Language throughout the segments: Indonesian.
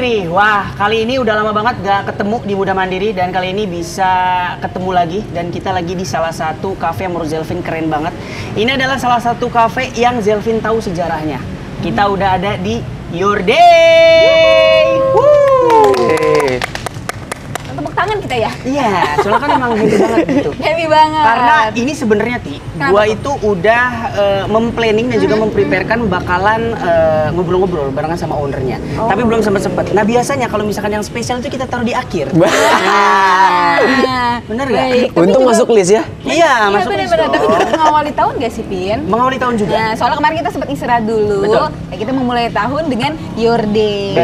Mandiri. Wah, kali ini udah lama banget gak ketemu di Muda Mandiri dan kali ini bisa ketemu lagi dan kita lagi di salah satu kafe yang menurut Zelvin keren banget. Ini adalah salah satu kafe yang Zelvin tahu sejarahnya. Kita udah ada di Your Day. Tepuk tangan kita ya? Iya, soalnya kan emang happy banget gitu. Happy banget. Karena ini sebenarnya gua itu udah memplanning dan juga mempreparekan bakalan ngobrol-ngobrol barengan sama ownernya. Tapi belum sempet. Nah biasanya kalau misalkan yang spesial itu kita taruh di akhir. Bener gak? Untung masuk list ya? Iya, masuk list. Bener. Tapi kita mengawali tahun gak sih, Pin? Mengawali tahun juga. Nah, soalnya kemarin kita sempat istirahat dulu. Betul. Ya, kita memulai tahun dengan Your Day.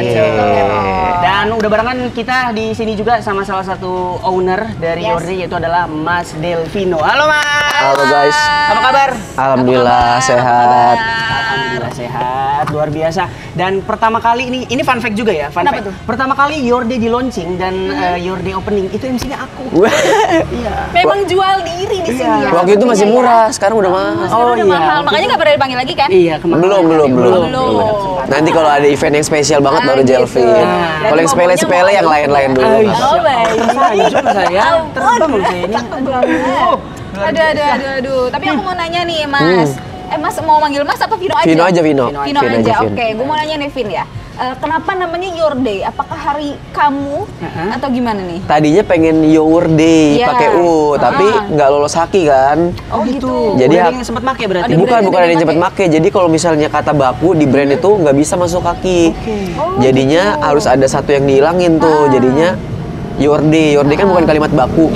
Dan udah barengan kita di sini juga sama salah satu owner dari Your Day, yaitu adalah Mas Delvino. Halo Mas. Halo guys. Apa kabar? Alhamdulillah sehat. Alhamdulillah sehat, luar biasa. Dan pertama kali ini fun fact juga ya, fun Kenapa fact. tuh? Pertama kali Your Day di launching dan Your Day opening itu MC-nya aku. Iya. Memang jual diri di sini ya. Waktu itu masih murah, sekarang udah mahal. Sekarang udah mahal, makanya nggak pernah dipanggil lagi kan? Iya, kemarin. Belum. Nanti kalau ada event yang spesial banget baru gitu. Jelvin. Kalau yang sepele-sepele yang lain-lain dulu. Oh, baik. Tersanjung saya, terbang loh saya ini. Aduh. Tapi aku mau nanya nih, Mas. Mas mau manggil Mas apa Vino aja? Vino aja, Vino. Vino aja. Oke, gue mau nanya nih, Vin ya. Kenapa namanya Your Day? Apakah hari kamu atau gimana nih? Tadinya pengen Your Day Iya. pakai U, tapi nggak lolos haki kan. Oh gitu. Jadi Udah ada yang sempat make berarti. bukan ada yang cepet make. Jadi kalau misalnya kata baku di brand itu nggak bisa masuk kaki. Jadinya harus ada satu yang dihilangin tuh. Jadinya Your Day. Your Day kan bukan kalimat baku,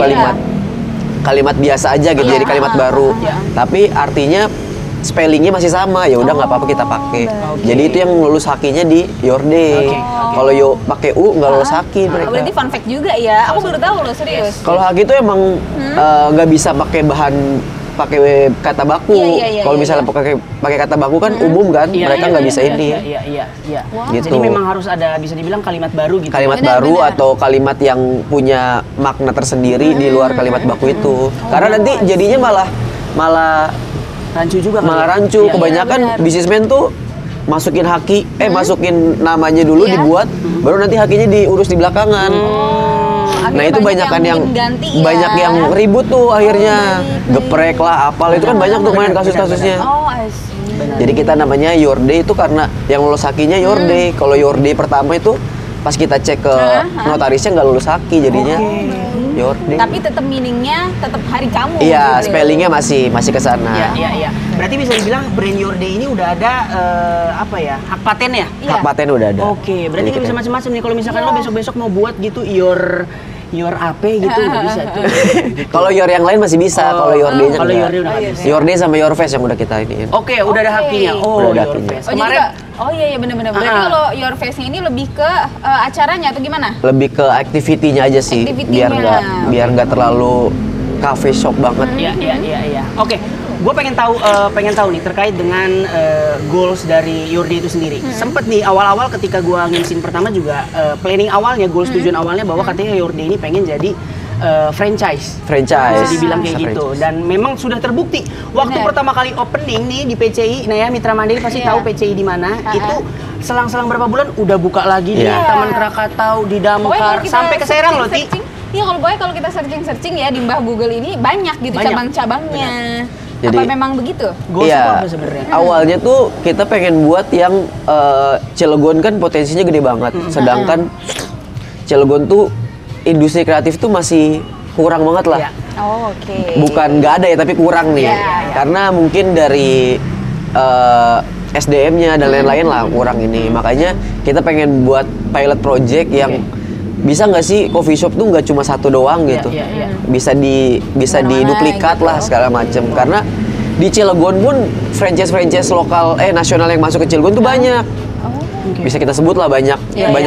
kalimat biasa aja gitu. Jadi kalimat baru. Tapi artinya spellingnya masih sama, ya udah nggak apa-apa kita pakai. Jadi itu yang lulus hakinya di Your Day. Kalau yo pakai U nggak lulus haki mereka. Berarti fun fact juga ya. Aku baru tahu loh, serius. Kalau haki itu emang nggak bisa pakai pakai kata baku. Kalau misalnya pakai kata baku kan umum kan, mereka nggak bisa ini. Iya. Gitu. Jadi memang harus ada, bisa dibilang kalimat baru gitu. Kalimat baru atau kalimat yang punya makna tersendiri di luar kalimat baku itu. Karena nanti jadinya malah rancu juga malah rancu. Kebanyakan bisnismen tuh masukin haki, masukin namanya dulu dibuat, baru nanti hakinya diurus di belakangan. Nah itu banyak yang ribut tuh akhirnya, geprek lah, apal itu kan banyak tuh main kasus-kasusnya. Jadi kita namanya Your Day itu karena yang lulus hakinya Your Day. Kalau Your Day pertama itu pas kita cek ke notarisnya nggak lulus haki, jadinya Your Day. Tapi tetap meaningnya tetap hari kamu. Iya, gitu. spellingnya masih ke sana. Iya. Berarti bisa dibilang brand Your Day ini udah ada hak paten ya? Hak paten udah ada. Oke, berarti nggak bisa macam-macam nih. Kalau misalkan lo besok-besok mau buat gitu Your AP gitu nggak bisa tuh. Kalau Your yang lain masih bisa, kalau Your Day-nya kalau enggak. Your Day udah nggak bisa. Your Day sama Your Face yang udah kita iniin. Oke, udah ada hakinya. Udah ada Your hakinya. Face. Kemarin iya benar-benar. Berarti kalau Your Face ini lebih ke acaranya atau gimana? Lebih ke activity-nya aja sih, biar nggak terlalu cafe shop banget. Iya. Oke, gue pengen tahu nih terkait dengan goals dari Your Day itu sendiri. Sempet nih awal-awal ketika gue ngisin pertama juga planning awalnya, goals tujuan awalnya bahwa katanya Your Day ini pengen jadi franchise. Bisa dibilang kayak gitu. Dan memang sudah terbukti. Waktu pertama kali opening nih di PCI, nah ya Mitra Mandiri pasti tahu PCI di mana. Itu selang-selang berapa bulan udah buka lagi di Taman Krakatau, di Damkar, sampai ke Serang loh, Ti. Iya, kalau kita searching ya di mbah Google ini banyak gitu cabang-cabangnya. Jadi, apa memang begitu? Iya. Sebenarnya. Awalnya tuh kita pengen buat yang Cilegon kan potensinya gede banget. Sedangkan Cilegon tuh industri kreatif tuh masih kurang banget lah. Bukan nggak ada ya, tapi kurang nih. Karena mungkin dari SDM-nya dan lain-lain lah kurang ini. Makanya kita pengen buat pilot project yang bisa nggak sih coffee shop tuh nggak cuma satu doang gitu. Bisa diduplikat lah segala macem. Karena di Cilegon pun franchise lokal nasional yang masuk ke Cilegon tuh banyak. Bisa kita sebut lah banyak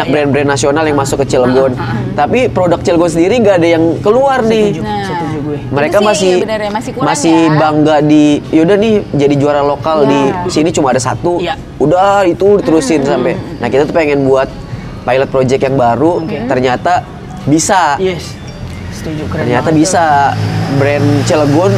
brand-brand nasional yang masuk ke Cilegon. Tapi produk Cilegon sendiri nggak ada yang keluar nih. Setuju gue. Mereka masih bangga yaudah nih jadi juara lokal di sini cuma ada satu. Udah itu diterusin sampai. Nah kita tuh pengen buat pilot project yang baru. Ternyata bisa. Yes. Setuju. Ternyata bisa. Brand Cilegon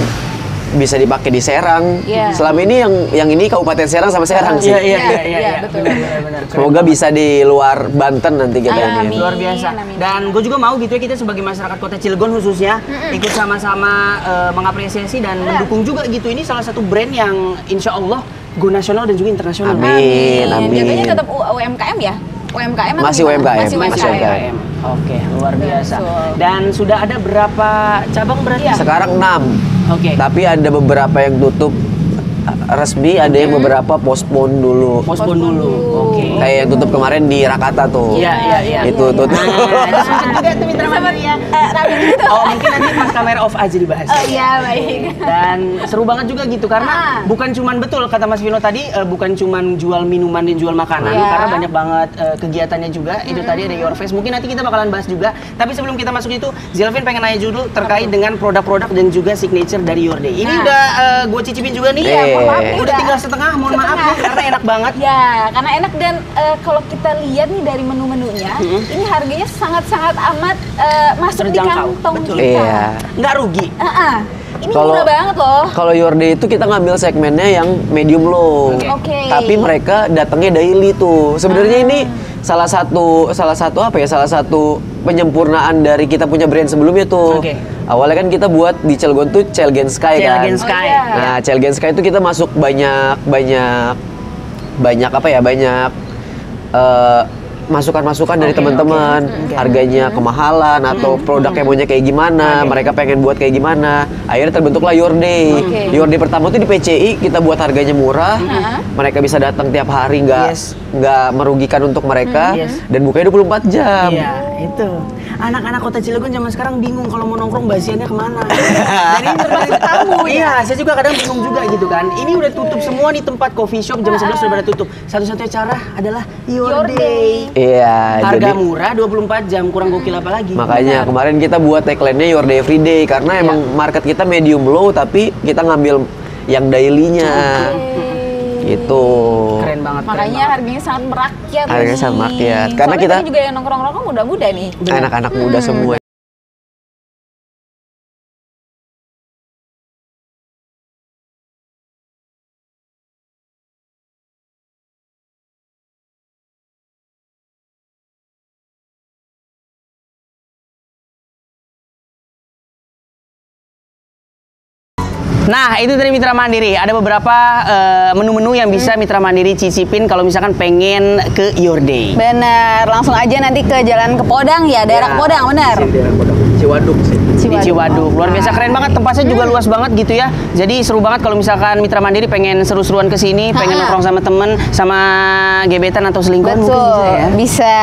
bisa dipakai di Serang. Selama ini yang ini Kabupaten Serang sama Serang sih. Iya, betul. Benar. Semoga bisa di luar Banten nanti kita ini. Luar biasa. Dan gue juga mau gitu ya, kita sebagai masyarakat Kota Cilegon khususnya ikut sama-sama mengapresiasi dan mendukung juga gitu. Ini salah satu brand yang insya Allah go nasional dan juga internasional. Amin. Jatuhnya tetap UMKM ya? UMKM atau Masih gimana? UMKM. Masih Masih UMKM. UMKM. Oke, luar biasa. Betul. Dan sudah ada berapa cabang berarti? Sekarang 6. Oke. Tapi ada beberapa yang tutup resmi, ada yang beberapa postpone dulu. Postpone dulu. Oke. Kayak yang tutup kemarin di Rakata tuh. Iya. Itu tutup. Disebut juga tuh Mitra Mandiri ya. Oh, mungkin nanti pas kamera off aja dibahas. Oh iya, baik. Dan seru banget juga gitu karena bukan cuman betul kata Mas Vino tadi bukan cuman jual minuman dan jual makanan karena banyak banget kegiatannya juga. Itu tadi ada Your Face. Mungkin nanti kita bakalan bahas juga. Tapi sebelum kita masuk itu, Zelvin pengen nanya dulu terkait dengan produk-produk dan juga signature dari Your Day. Ini udah gue cicipin juga nih. Udah tinggal setengah, mohon maaf nih karena enak banget. Ya, karena enak dan kalau kita lihat nih dari menu-menunya, ini harganya sangat-sangat amat masuk di Terjangkau, kantong betul. kita. Iya. Nggak rugi. Ini murah banget loh. Kalau Your Day itu kita ngambil segmennya yang medium low. Oke. Tapi mereka datangnya daily tuh. Sebenarnya ini salah satu apa ya? Salah satu penyempurnaan dari kita punya brand sebelumnya tuh. Oke. Awalnya kan kita buat di Cilegon tuh Cilegon Sky kan. Cilegon Sky. Nah, Cilegon Sky itu kita masuk banyak apa ya? Banyak masukan-masukan dari teman-teman, harganya kemahalan atau produknya maunya kayak gimana, mereka pengen buat kayak gimana. Akhirnya terbentuklah Your Day. Your Day pertama tuh di PCI kita buat harganya murah, mereka bisa datang tiap hari nggak merugikan untuk mereka dan bukanya 24 jam. Iya, itu. Anak-anak Kota Cilegon zaman sekarang bingung kalau mau nongkrong basiannya kemana. Jadi terbatas tamu. Iya, saya juga kadang bingung juga gitu kan. Ini udah tutup semua nih tempat coffee shop jam 11 sudah pada tutup. Satu-satunya cara adalah Your Day. Iya, Harga jadi murah 24 jam, kurang gokil apa lagi. makanya kemarin kita buat tagline-nya Your Day Every Day karena emang market kita medium low tapi kita ngambil yang daily-nya. Gitu. Keren banget. Makanya harganya sangat merakyat. Harganya sangat merakyat. Karena Soalnya kita tadi juga yang nongkrong-nongkrong muda-muda nih. anak-anak muda semua. Nah, itu dari Mitra Mandiri. Ada beberapa menu-menu yang bisa Mitra Mandiri cicipin kalau misalkan pengen ke Your Day. Bener, langsung aja nanti ke Jalan Kepodang ya, daerah Kepodang, bener. Daerah Ciwaduk sih. Di Ciwaduk. Luar biasa keren banget, tempatnya juga luas banget gitu ya. Jadi seru banget kalau misalkan Mitra Mandiri pengen seru-seruan ke sini, pengen nongkrong sama temen, sama gebetan atau selingkuhan mungkin bisa ya. Bisa.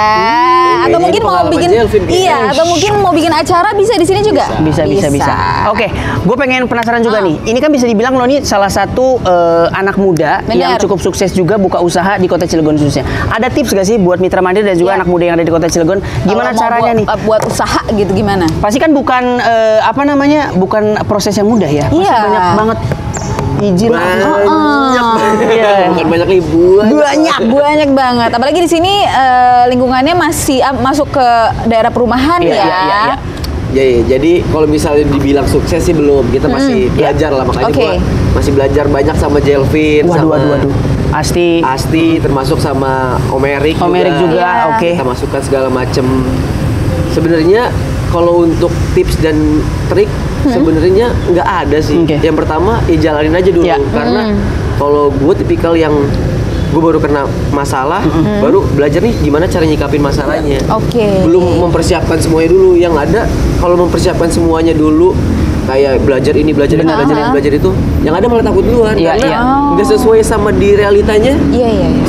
Atau Kayaknya mungkin ini mau pengalaman bikin Zelvin kayaknya. atau mungkin mau bikin acara bisa di sini juga. Bisa. Oke, gue pengen penasaran juga nih. Ini kan bisa dibilang lo nih salah satu anak muda yang cukup sukses juga buka usaha di Kota Cilegon khususnya. Ada tips gak sih buat Mitra Mandiri dan juga anak muda yang ada di Kota Cilegon? Gimana Kalau mau caranya nih? buat usaha gitu gimana? Pasti kan bukan bukan proses yang mudah ya. Pasti banyak banget izin. Bukan banyak liburan. Banyak banget. Apalagi di sini lingkungannya masih masuk ke daerah perumahan ya. Jadi kalau misalnya dibilang sukses sih belum, kita masih belajar lah, makanya gua masih belajar banyak sama Zelvin, Waduh. Asti termasuk sama Om Erik juga. Oke. Kita masukkan segala macem. Sebenarnya kalau untuk tips dan trik sebenarnya nggak ada sih. Yang pertama ya jalanin aja dulu karena kalau gue tipikal yang gue baru kena masalah, baru belajar nih gimana cara nyikapin masalahnya. Belum mempersiapkan semuanya dulu. Yang ada kalau mempersiapkan semuanya dulu kayak belajar ini, belajar ini, belajar itu, yang ada malah takut duluan karena nggak sesuai sama di realitanya.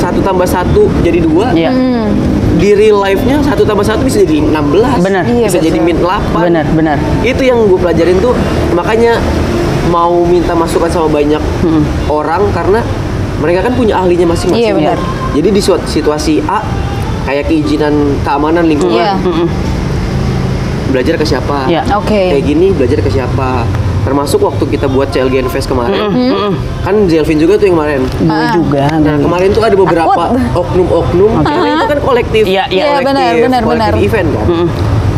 1 tambah 1 jadi 2. Di real life-nya 1 tambah 1 bisa jadi 16. Benar. Bisa jadi min 8. Benar. Itu yang gue pelajarin tuh, makanya mau minta masukan sama banyak orang karena mereka kan punya ahlinya masing-masing. Jadi di suatu situasi A kayak keizinan keamanan lingkungan, belajar ke siapa? Kayak gini belajar ke siapa? Termasuk waktu kita buat CLGN Fest kemarin, kan Zelvin juga tuh yang kemarin. juga. Nah kemarin tuh ada beberapa oknum-oknum, karena itu kan kolektif. Benar. Kolektif event kan.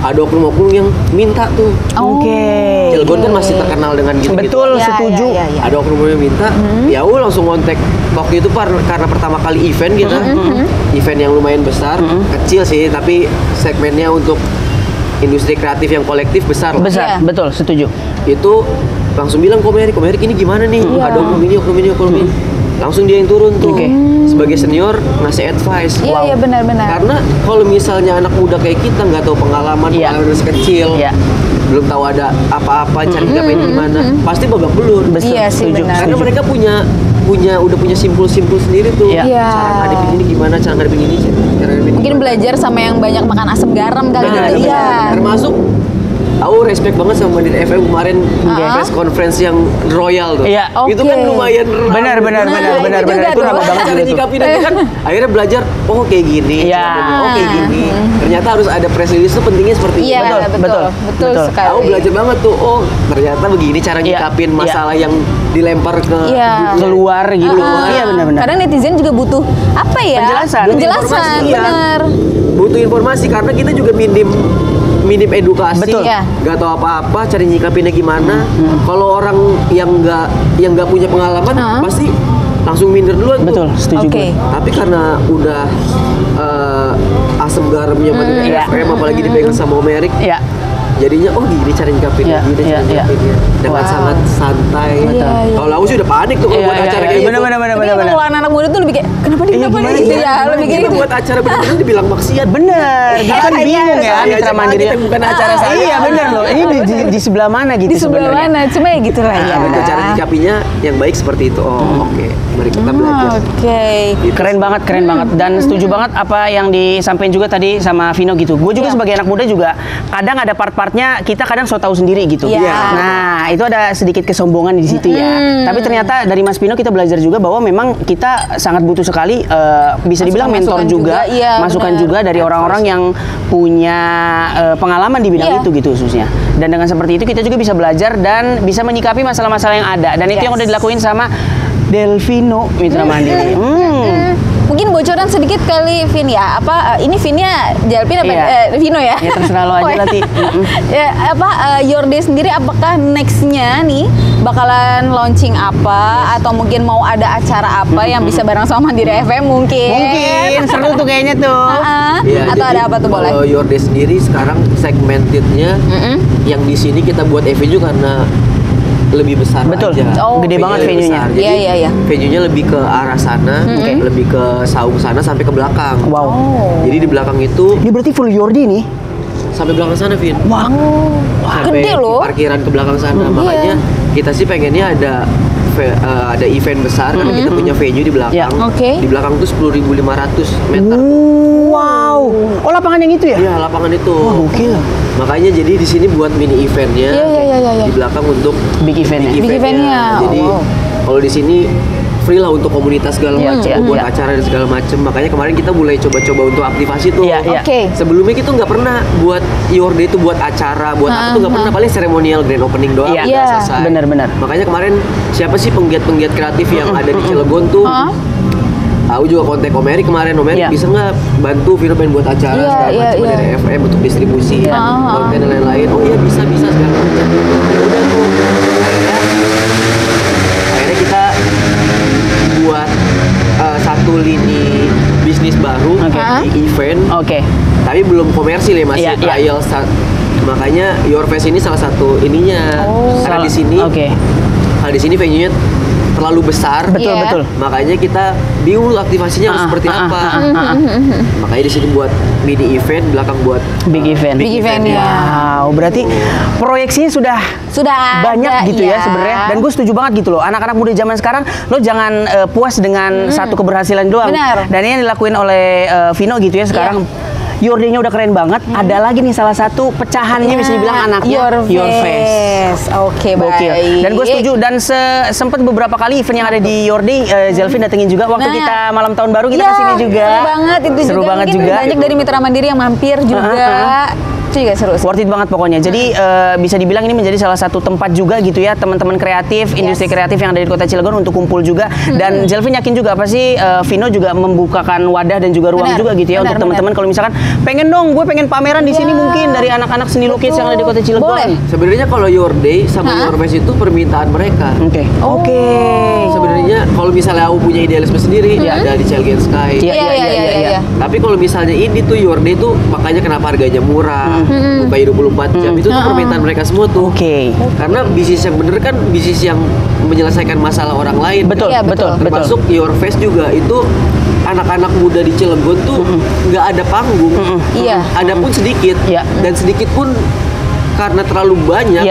ada oknum-oknum yang minta tuh. Oke. Cilegon kan masih terkenal dengan gitu-gitu. Betul, Ya, setuju. ya. Ada oknum yang minta, ya udah langsung kontak. Waktu itu karena pertama kali event kita, event yang lumayan besar, kecil sih, tapi segmennya untuk industri kreatif yang kolektif besar lah. Besar, Iya. betul, setuju. Itu langsung bilang Komerik ini gimana nih? Ada oknum ini. Langsung dia yang turun tuh. Oke. Sebagai senior ngasih advice. Iya, benar-benar. Karena kalau misalnya anak muda kayak kita nggak tahu pengalaman Iya. dari kecil, Iya. belum tahu ada apa-apa cari ngapain di mana, pasti babak belur. Betul, Iya sih, setuju. benar. Karena setuju. mereka udah punya simpul-simpul sendiri tuh. Iya. Iya. Cara ngadepin ini gimana, cara ngadepin ini, cara ngadepin Mungkin belajar sama yang banyak makan asam garam kali Benar, gitu. Iya. termasuk aku respect banget sama Mandiri FM kemarin press conference yang royal tuh. Iya. Itu kan Oke. lumayan Benar, benar, Nah, benar, itu benar, juga benar. Itu tuh. lama banget Cara juga tuh. nyikapin itu kan akhirnya belajar, oh kayak gini, Iya. cara ngomong, oh kayak gini. Ternyata harus ada press release tuh pentingnya seperti Iya, ini. betul, betul, betul betul. sekali. Aku belajar banget tuh, oh ternyata begini cara Iya, nyikapin iya. masalah yang dilempar ke Iya. Keluar gitu. Ah, Iya, benar-benar. Kadang netizen juga butuh apa ya? Penjelasan. Penjelasan, Iya. benar. Butuh informasi karena kita juga minim edukasi, Betul. Iya. nggak tahu apa-apa, cari nyikapinnya gimana. Kalau orang yang nggak punya pengalaman pasti langsung minder duluan tuh. Betul, setuju Oke. gue. Tapi karena udah asam garamnya Mandiri Iya. FM, apalagi dipegang sama Om Erik, Iya. jadinya oh gini cara nyikapinnya, Iya, gini cara iya, iya. nyikapinnya dengan Wow. sangat santai. Iya, iya. Kalau aku sih udah panik tuh kalau Iya, buat iya, acara iya. kayak gitu. Benar. Tapi emang kalau anak-anak muda tuh lebih kayak kenapa dia kenapa gimana, dia gitu gimana, ya, gimana, lebih kayak Kita gitu. buat acara bener-bener dibilang maksiat. Bener, dia kan Iya, bingung ya Saya Mitra aja Mandiri. kaget bukan acara saya. Iya bener loh, ini di sebelah mana gitu Di sebelah sebenarnya. mana? Cuma ya gitu lah ya. Betul, cara nyikapinya yang baik seperti itu. Oh, oke. Mari kita belajar. Oke. Keren banget dan setuju banget apa yang disampaikan juga tadi sama Vino gitu. Gue juga Iya. sebagai anak muda juga kadang ada part-partnya kita kadang so tahu sendiri gitu. Iya. Nah itu ada sedikit kesombongan di situ ya. Tapi ternyata dari Mas Vino kita belajar juga bahwa memang kita sangat butuh sekali bisa dibilang mentor Masukan juga, juga, iya, masukan benar. juga dari orang-orang yang punya pengalaman di bidang Iya. itu gitu khususnya. Dan dengan seperti itu kita juga bisa belajar dan bisa menyikapi masalah-masalah yang ada. Dan itu yang Yes. udah dilakuin sama Delvino Mitra Mandiri. Mungkin bocoran sedikit kali Vin ya. Apa ini Vinnya Jalpin apa Iya. Vino ya? Ya terserah lo aja Oh, lah Ti. ya, Your Day sendiri apakah nextnya nih bakalan launching apa atau mungkin mau ada acara apa yang bisa bareng sama Mandiri FM mungkin? Mungkin seru tuh kayaknya tuh. Iya, atau jadi ada apa tuh boleh? Kalau Your Day sendiri sekarang segmentednya yang di sini kita buat venue karena lebih besar Betul. aja. Oh, gede banget lebih venue-nya. besar. Jadi Iya, iya. venue-nya lebih ke arah sana, lebih ke saung sana sampai ke belakang. Wow. Oh. Jadi di belakang itu Ini berarti full Yordi nih. sampai belakang sana, Vin. Wah. Sampai Gede loh. parkiran ke belakang sana. Iya. Makanya kita sih pengennya ada event besar karena kita punya venue di belakang. Ya. Oke. Di belakang tuh 10.500 meter. Wow. Oh lapangan yang itu ya? Iya, lapangan itu. Wah gokil. Makanya jadi di sini buat mini eventnya. Iya. Di belakang untuk Big event ya? Big eventnya. Jadi Oh, wow. kalau di sini free lah untuk komunitas segala Iya, macam, iya, buat iya. acara dan segala macam. Makanya kemarin kita mulai coba-coba untuk aktivasi tuh. Iya, iya. Oke. Sebelumnya kita nggak pernah buat Your Day itu buat acara, buat apa tuh nggak pernah, paling seremonial grand opening doang Iya. udah Iya. selesai. Benar-benar. Makanya kemarin siapa sih penggiat-penggiat kreatif yang ada di Cilegon tuh? Aku juga kontak Om Erik kemarin, Om Erik Iya. bisa nggak bantu Vino pengen buat acara Iya, segala iya, macam iya. dari FM untuk distribusi, konten dan lain-lain. Oh iya bisa segala macam. Udah tuh. Akhirnya kita buat satu lini bisnis baru Oke. di event, Oke. tapi belum komersil ya, masih Iya, iya. trial. Makanya Your Fest ini salah satu ininya. Karena di sini, Oke. kalau di sini venue-nya terlalu besar. Betul, Iya. betul. Makanya kita bingung aktivasinya harus seperti apa. Makanya di sini buat mini event, belakang buat Big event. Big event, ya. Wow, berarti proyeksinya sudah Sudah banyak ada, gitu ya iya. sebenarnya. Dan gue setuju banget gitu loh. Anak-anak muda zaman sekarang lo jangan puas dengan satu keberhasilan doang. Benar. Dan ini yang dilakuin oleh Vino gitu ya sekarang. Your Day-nya udah keren banget. Ada lagi nih salah satu pecahannya bisa dibilang anaknya Your Face. Oke, Gokil. baik. Dan gue setuju dan sempat beberapa kali event yang ada di Your Day, Zelvin datengin juga waktu Nah. kita malam tahun baru kita Iya, kesini juga. Seru banget itu Seru juga. banget Mungkin juga. banyak dari Mitra Mandiri yang mampir juga. Itu juga seru sih. Worth it banget pokoknya. Jadi bisa dibilang ini menjadi salah satu tempat juga gitu ya teman-teman kreatif, industri kreatif yang ada di Kota Cilegon untuk kumpul juga. Dan Zelvin yakin juga pasti Vino juga membukakan wadah dan juga ruang juga gitu ya untuk teman-teman kalau misalkan pengen dong, gue pengen pameran di sini mungkin dari anak-anak seni lukis yang ada di Kota Cilegon. Boleh. Sebenarnya kalau Your Day sama Your Fest itu permintaan mereka. Oke. Sebenarnya kalau misalnya aku punya idealisme sendiri, ada di Cilegon Sky. Iya. Tapi kalau misalnya ini tuh Your Day tuh makanya kenapa harganya murah, buka 24 jam itu tuh permintaan mereka semua tuh. Karena bisnis yang bener kan bisnis yang menyelesaikan masalah orang lain. Betul, Iya, betul. Termasuk Your Fest juga itu anak-anak muda di Cilegon tuh nggak ada panggung. Iya. Ada pun sedikit. Dan sedikit pun karena terlalu banyak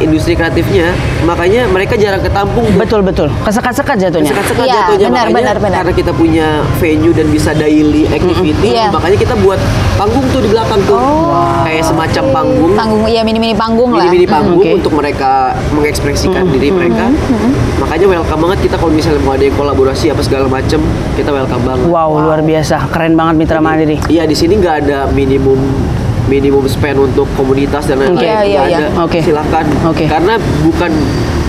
industri kreatifnya, makanya mereka jarang ketampung. Betul. Kesekat-sekat jatuhnya. Kesekat-sekat Iya, jatuhnya. benar. Karena kita punya venue dan bisa daily activity, makanya kita buat panggung tuh di belakang tuh. Kayak semacam panggung. Panggung, ya mini-mini panggung lah. Mini-mini panggung untuk mereka mengekspresikan diri mereka. Makanya welcome banget kita kalau misalnya mau ada yang kolaborasi apa segala macem, kita welcome banget. Wow, luar biasa. Keren banget Mitra Mandiri. Iya, di sini nggak ada minimum spend untuk komunitas dan lain-lain. Nggak ada. Silakan. Karena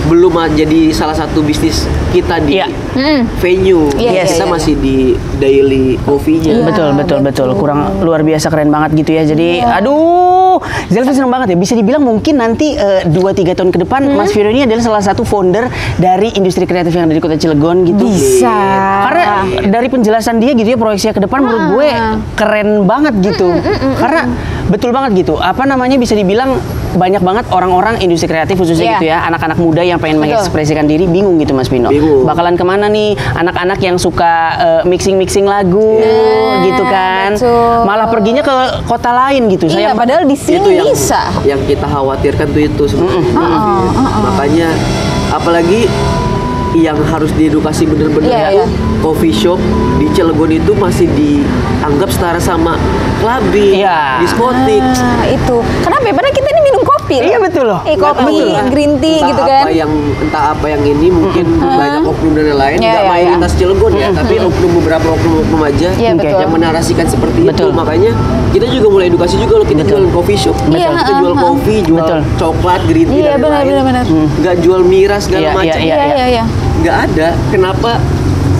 belum jadi salah satu bisnis kita di venue. Kita masih di daily coffee-nya. Betul. Kurang luar biasa keren banget gitu ya. Jadi aduh, Zelvin seneng banget ya. Bisa dibilang mungkin nanti 2-3 tahun ke depan Mas Vino ini adalah salah satu founder dari industri kreatif yang ada di Kota Cilegon gitu. Bisa. Karena dari penjelasan dia gitu ya, proyeksinya ke depan menurut gue keren banget gitu. Karena betul banget gitu. Apa namanya, bisa dibilang banyak banget orang-orang industri kreatif khususnya gitu ya, anak-anak muda yang pengen mengekspresikan diri bingung gitu Mas Vino. Bakalan kemana nih anak-anak yang suka mixing lagu gitu kan. Malah perginya ke kota lain gitu. Iya, padahal di sini itu bisa. Yang kita khawatirkan tuh itu sebenarnya. Makanya apalagi yang harus diedukasi bener-bener coffee shop di Cilegon itu masih dianggap setara sama clubbing, diskotik. Itu. Kenapa ya? Padahal kita ini minum kopi. Iya betul loh. Kopi, green tea gitu kan. Entah apa yang ini mungkin banyak oknum dan lain-lain. Nggak mayoritas Cilegon ya, tapi beberapa oknum aja yang menarasikan seperti itu. Makanya kita juga mulai edukasi juga loh, kita jualan coffee shop. Kita jual kopi, jual coklat, green tea dan lain-lain. Nggak jual miras segala macam. Iya. Nggak ada. Kenapa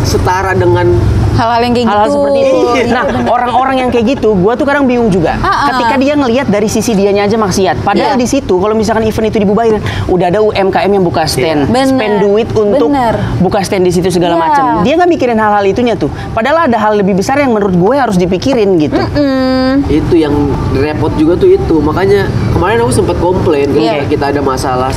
setara dengan hal-hal yang kayak hal-hal gitu. seperti itu. Nah, orang-orang yang kayak gitu, gue tuh kadang bingung juga. Ketika dia ngelihat dari sisi dianya aja maksiat. Padahal di situ, kalau misalkan event itu dibubarin, udah ada UMKM yang buka stand, spend duit untuk buka stand di situ segala macam. Dia nggak mikirin hal-hal itunya tuh. Padahal ada hal lebih besar yang menurut gue harus dipikirin gitu. Itu yang repot juga tuh itu. Makanya kemarin aku sempat komplain kalau kita ada masalah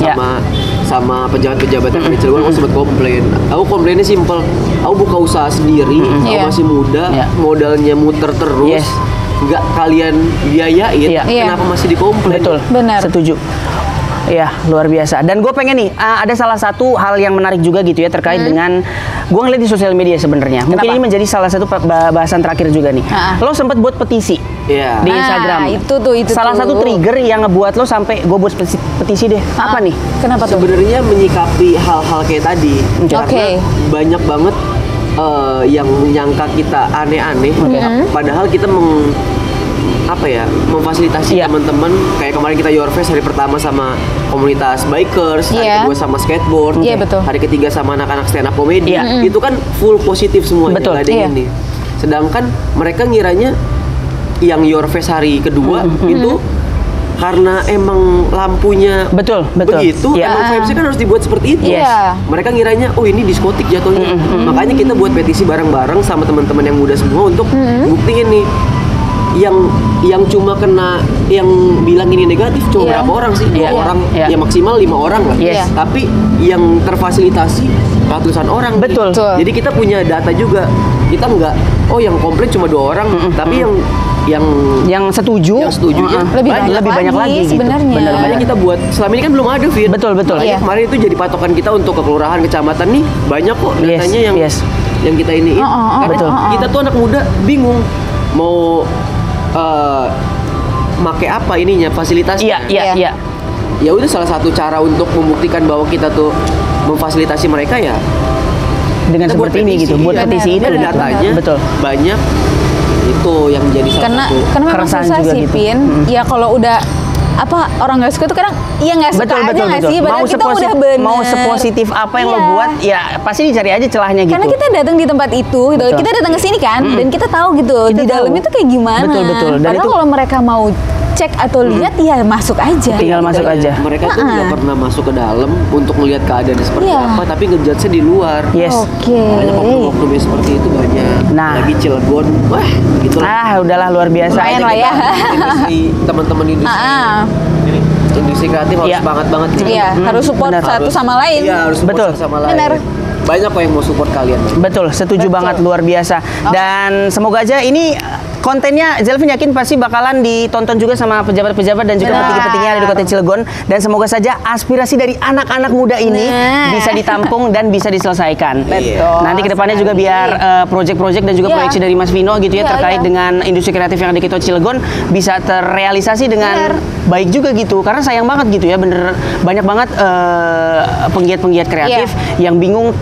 sama pejabat-pejabat yang ada di Cilegon. Aku sempat komplain. Aku komplainnya simpel. Aku buka usaha sendiri. Aku masih muda, modalnya muter terus, nggak kalian biayain, kenapa masih dikomplain? Betul, benar. Setuju. Iya, luar biasa. Dan gue pengen nih, ada salah satu hal yang menarik juga gitu ya terkait dengan, gue ngeliat di sosial media sebenarnya. Mungkin ini menjadi salah satu bahasan terakhir juga nih. Lo sempat buat petisi di Instagram. Itu salah satu trigger yang ngebuat lo sampai gue buat petisi deh. Apa nih? Kenapa tuh? Sebenarnya menyikapi hal-hal kayak tadi. Karena banyak banget yang menyangka kita aneh-aneh, padahal kita memfasilitasi teman-teman. Kayak kemarin kita Your Fest hari pertama sama komunitas bikers, hari kedua sama skateboard, hari ketiga sama anak-anak stand up comedy. Itu kan full positif semuanya, nggak ada yang ini. Sedangkan mereka ngiranya yang Your Fest hari kedua itu karena emang lampunya begitu, emang vibes-nya kan harus dibuat seperti itu. Mereka ngiranya, oh ini diskotik jatuhnya. Makanya kita buat petisi bareng-bareng sama teman-teman yang muda semua untuk buktiin nih, yang cuma kena, yang bilang ini negatif cuma berapa orang sih? 2 orang, ya maksimal 5 orang lah. Tapi yang terfasilitasi ratusan orang. Betul. Jadi kita punya data juga. Kita nggak, oh yang komplain cuma 2 orang, tapi yang setuju lebih banyak lagi sebenarnya. Gitu. Makanya kita buat, selama ini kan belum ada, Fit. Betul. Kemarin itu jadi patokan kita untuk ke kelurahan, kecamatan nih banyak kok datanya yang kita ini. Karena kita tuh anak muda bingung mau make apa ininya, fasilitasnya. Ya udah, salah satu cara untuk membuktikan bahwa kita tuh memfasilitasi mereka ya dengan seperti ini gitu. Buat petisi ini ada datanya. Banyak. itu yang jadi salah satu karena memang keresahan susah juga sih gitu. Pin. Ya kalau udah apa orang nggak suka tuh kadang iya nggak suka aja nggak sih, padahal kita udah bener. Mau sepositif apa yang lo Iya. buat, ya pasti dicari aja celahnya gitu. Karena kita datang di tempat itu, gitu. Betul. Kita datang ke sini kan, dan kita tahu gitu Kita di dalamnya tahu. tuh kayak gimana. Betul, betul. Dan Padahal itu- kalau mereka mau cek atau lihat ya masuk aja. Tinggal masuk aja. Mereka tuh nggak pernah masuk ke dalam untuk melihat keadaan seperti Iya. apa, tapi ngejudge di luar. Yes. Oke. Banyak oknum-oknum yang seperti itu banyak. Nah. Lagi Cilegon, wah gitu lah. Ah, udahlah luar biasa. Lumayan lah ya. Industri, teman-teman industri, industri kreatif harus Iya. banget nih. Iya, harus support benar. satu sama lain. Iya, harus support Betul. satu sama lain. Benar. Banyak kok yang mau support kalian. Betul, setuju Betul. banget, luar biasa. Dan semoga aja ini kontennya Zelvin yakin pasti bakalan ditonton juga sama pejabat-pejabat dan juga Benar. petinggi-petinggi yang ada di Kota Cilegon. Dan semoga saja aspirasi dari anak-anak muda ini Nah. bisa ditampung dan bisa diselesaikan. Betul Nanti kedepannya juga biar project-project dan juga Iya. proyeksi dari Mas Vino gitu ya Iya, terkait iya. dengan industri kreatif yang ada di Kota Cilegon bisa terrealisasi dengan baik juga gitu. Karena sayang banget gitu ya, bener banyak banget penggiat-penggiat kreatif yang bingung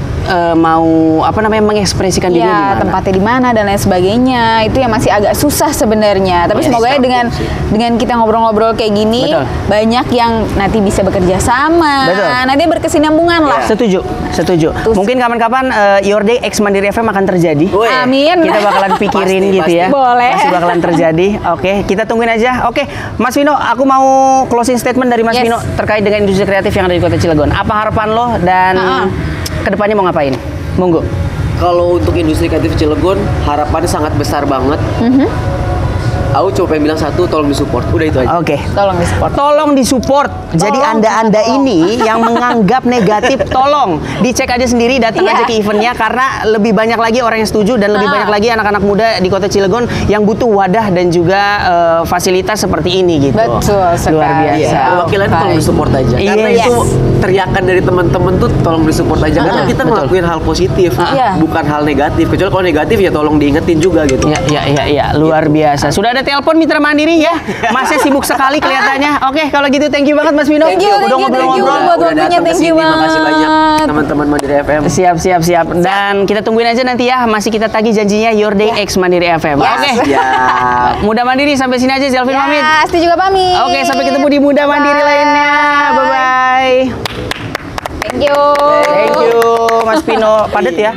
mau apa namanya mengekspresikan dirinya Ya, gimana. tempatnya di mana dan lain sebagainya. Itu yang masih agak susah sebenarnya. Tapi Masih semoga ya campur dengan kita ngobrol-ngobrol kayak gini, Betul. banyak yang nanti bisa bekerja sama. Betul. Nanti berkesinambungan lah. Setuju, setuju. Tuh. Mungkin kapan-kapan Your Day X Mandiri FM akan terjadi. Woi. Amin. Kita bakalan pikirin Pasti, gitu ya. Boleh. Pasti bakalan terjadi. Oke, kita tungguin aja. Oke, Mas Vino, aku mau closing statement dari Mas Yes. Vino terkait dengan industri kreatif yang ada di Kota Cilegon. Apa harapan lo dan kedepannya mau ngapain? Monggo. Kalau untuk industri kreatif Cilegon, harapannya sangat besar banget. Aku cuma pengen bilang satu, tolong disupport. Udah itu aja. Oke. Tolong di-support. Tolong disupport. Jadi Tolong, Anda tolong. ini yang menganggap negatif, tolong dicek aja sendiri, datang Iya. aja ke eventnya karena lebih banyak lagi orang yang setuju dan lebih banyak lagi anak-anak muda di Kota Cilegon yang butuh wadah dan juga fasilitas seperti ini gitu. Betul sekali. Luar biasa. Iya, perwakilan tolong disupport aja. Iya, Karena yes. itu teriakan dari teman-teman tuh tolong disupport aja. Karena kita betul. ngelakuin hal positif, Iya. bukan hal negatif. Kecuali kalau negatif ya tolong diingetin juga gitu. Ya, luar biasa. Sudah ada telepon Mitra Mandiri ya. Masnya sibuk sekali kelihatannya. Oke, kalau gitu thank you banget Mas Vino. Thank you, Udah thank you ngobrol-ngobrol. buat Udah waktunya, datang thank you kesini, makasih banyak banget. teman-teman Mandiri FM. Siap. Dan kita tungguin aja nanti ya. Masih kita tagih janjinya Your Day X Mandiri FM. Yes. Oke. Siap. Muda Mandiri sampai sini aja Zelvin pamit. Ya, Asti juga pamit. Oke, sampai ketemu di Muda Mandiri Bye. lainnya. Bye-bye. Thank you. Thank you, Mas Pino. Padet ya.